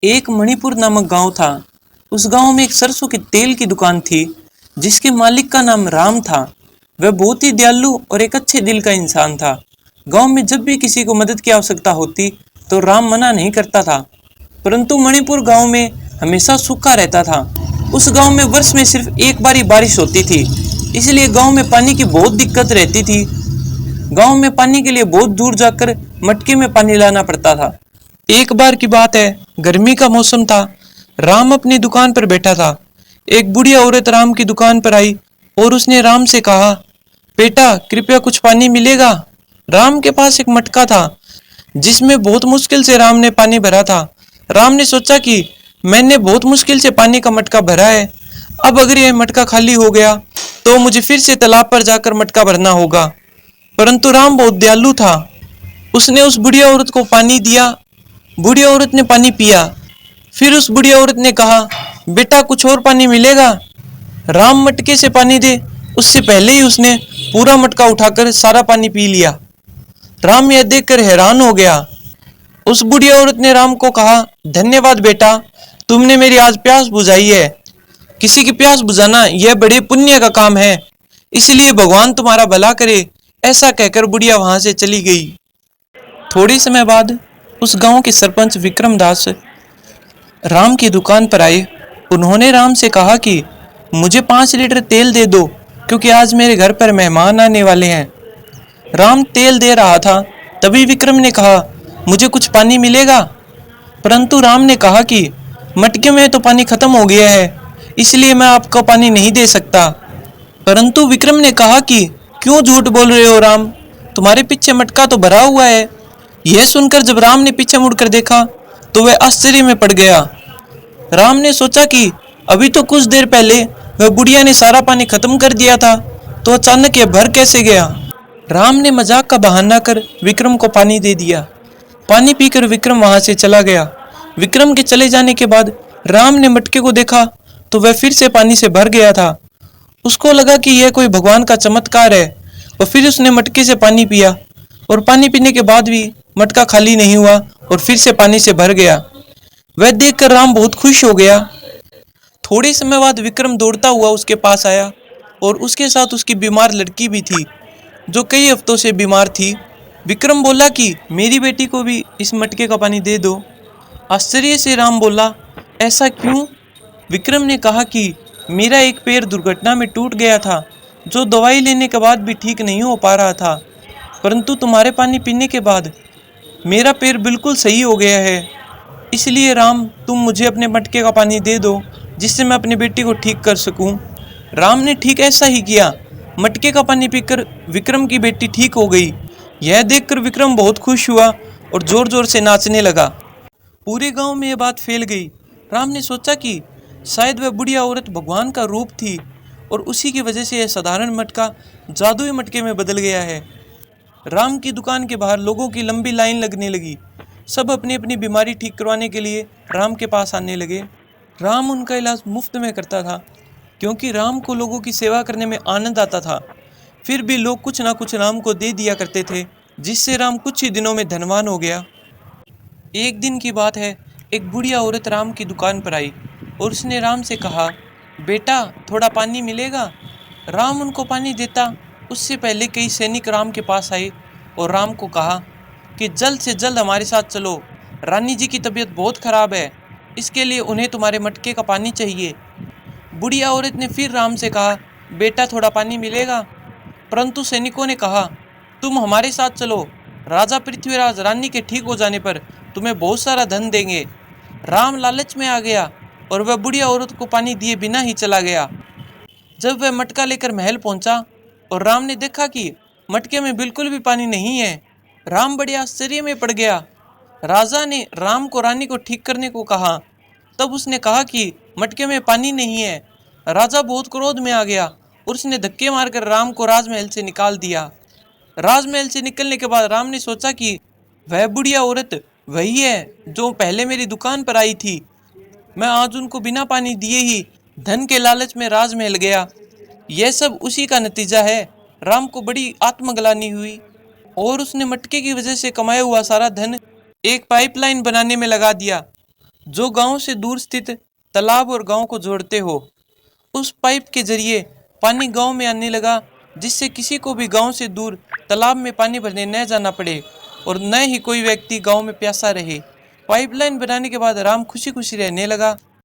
एक मणिपुर नामक गांव था। उस गांव में एक सरसों के तेल की दुकान थी, जिसके मालिक का नाम राम था। वह बहुत ही दयालु और एक अच्छे दिल का इंसान था। गांव में जब भी किसी को मदद की आवश्यकता होती तो राम मना नहीं करता था। परंतु मणिपुर गांव में हमेशा सूखा रहता था। उस गांव में वर्ष में सिर्फ एक बार ही बारिश होती थी, इसलिए गांव में पानी की बहुत दिक्कत रहती थी। गांव में पानी के लिए बहुत दूर जाकर मटके में पानी लाना पड़ता था। एक बार की बात है, गर्मी का मौसम था। राम अपनी दुकान पर बैठा था। एक बुढ़िया औरत राम की दुकान पर आई और उसने राम से कहा, बेटा कृपया कुछ पानी मिलेगा। राम के पास एक मटका था, जिसमें बहुत मुश्किल से राम ने पानी भरा था। राम ने सोचा कि मैंने बहुत मुश्किल से पानी का मटका भरा है, अब अगर यह मटका खाली हो गया तो मुझे फिर से तालाब पर जाकर मटका भरना होगा। परंतु राम बहुत दयालु था। उसने उस बुढ़िया औरत को पानी दिया। बुढ़िया औरत ने पानी पिया। फिर उस बुढ़िया औरत ने कहा, बेटा कुछ और पानी मिलेगा। राम मटके से पानी दे उससे पहले ही उसने पूरा मटका उठाकर सारा पानी पी लिया। राम यह देखकर हैरान हो गया। उस बुढ़िया औरत ने राम को कहा, धन्यवाद बेटा, तुमने मेरी आज प्यास बुझाई है। किसी की प्यास बुझाना यह बड़े पुण्य का काम है, इसलिए भगवान तुम्हारा भला करे। ऐसा कहकर बुढ़िया वहां से चली गई। थोड़ी समय बाद उस गांव के सरपंच विक्रम दास राम की दुकान पर आए। उन्होंने राम से कहा कि मुझे 5 लीटर तेल दे दो, क्योंकि आज मेरे घर पर मेहमान आने वाले हैं। राम तेल दे रहा था, तभी विक्रम ने कहा, मुझे कुछ पानी मिलेगा। परंतु राम ने कहा कि मटके में तो पानी खत्म हो गया है, इसलिए मैं आपको पानी नहीं दे सकता। परंतु विक्रम ने कहा कि क्यों झूठ बोल रहे हो राम, तुम्हारे पीछे मटका तो भरा हुआ है। यह सुनकर जब राम ने पीछे मुड़कर देखा तो वह आश्चर्य में पड़ गया। राम ने सोचा कि अभी तो कुछ देर पहले वह बुढ़िया ने सारा पानी खत्म कर दिया था, तो अचानक यह भर कैसे गया। राम ने मजाक का बहाना कर विक्रम को पानी दे दिया। पानी पीकर विक्रम वहां से चला गया। विक्रम के चले जाने के बाद राम ने मटके को देखा तो वह फिर से पानी से भर गया था। उसको लगा कि यह कोई भगवान का चमत्कार है, और फिर उसने मटके से पानी पिया, और पानी पीने के बाद भी मटका खाली नहीं हुआ और फिर से पानी से भर गया। वह देखकर राम बहुत खुश हो गया। थोड़े समय बाद विक्रम दौड़ता हुआ उसके पास आया, और उसके साथ उसकी बीमार लड़की भी थी, जो कई हफ्तों से बीमार थी। विक्रम बोला कि मेरी बेटी को भी इस मटके का पानी दे दो। आश्चर्य से राम बोला, ऐसा क्यों? विक्रम ने कहा कि मेरा एक पैर दुर्घटना में टूट गया था, जो दवाई लेने के बाद भी ठीक नहीं हो पा रहा था। परंतु तुम्हारे पानी पीने के बाद मेरा पैर बिल्कुल सही हो गया है। इसलिए राम, तुम मुझे अपने मटके का पानी दे दो, जिससे मैं अपनी बेटी को ठीक कर सकूं। राम ने ठीक ऐसा ही किया। मटके का पानी पीकर विक्रम की बेटी ठीक हो गई। यह देखकर विक्रम बहुत खुश हुआ और जोर जोर से नाचने लगा। पूरे गांव में यह बात फैल गई। राम ने सोचा कि शायद वह बुढ़िया औरत भगवान का रूप थी, और उसी की वजह से यह साधारण मटका जादुई मटके में बदल गया है। राम की दुकान के बाहर लोगों की लंबी लाइन लगने लगी। सब अपनी अपनी बीमारी ठीक करवाने के लिए राम के पास आने लगे। राम उनका इलाज मुफ्त में करता था, क्योंकि राम को लोगों की सेवा करने में आनंद आता था। फिर भी लोग कुछ ना कुछ राम को दे दिया करते थे, जिससे राम कुछ ही दिनों में धनवान हो गया। एक दिन की बात है, एक बुढ़िया औरत राम की दुकान पर आई और उसने राम से कहा, बेटा थोड़ा पानी मिलेगा। राम उनको पानी देता उससे पहले कई सैनिक राम के पास आए और राम को कहा कि जल्द से जल्द हमारे साथ चलो, रानी जी की तबीयत बहुत खराब है, इसके लिए उन्हें तुम्हारे मटके का पानी चाहिए। बुढ़िया औरत ने फिर राम से कहा, बेटा थोड़ा पानी मिलेगा। परंतु सैनिकों ने कहा, तुम हमारे साथ चलो, राजा पृथ्वीराज रानी के ठीक हो जाने पर तुम्हें बहुत सारा धन देंगे। राम लालच में आ गया और वह बुढ़िया औरत को पानी दिए बिना ही चला गया। जब वह मटका लेकर महल पहुंचा और राम ने देखा कि मटके में बिल्कुल भी पानी नहीं है, राम बड़े आश्चर्य में पड़ गया। राजा ने राम को रानी को ठीक करने को कहा। तब उसने कहा कि मटके में पानी नहीं है। राजा बहुत क्रोध में आ गया और उसने धक्के मारकर राम को राजमहल से निकाल दिया। राजमहल से निकलने के बाद राम ने सोचा कि वह बुढ़िया औरत वही है जो पहले मेरी दुकान पर आई थी। मैं आज उनको बिना पानी दिए ही धन के लालच में राजमहल गया। यह सब उसी का नतीजा है। राम को बड़ी आत्मग्लानि हुई और उसने मटके की वजह से कमाया हुआ सारा धन एक पाइपलाइन बनाने में लगा दिया, जो गांव से दूर स्थित तालाब और गांव को जोड़ते हो। उस पाइप के जरिए पानी गांव में आने लगा, जिससे किसी को भी गांव से दूर तालाब में पानी भरने न जाना पड़े और न ही कोई व्यक्ति गांव में प्यासा रहे। पाइपलाइन बनाने के बाद राम खुशी खुशी रहने लगा।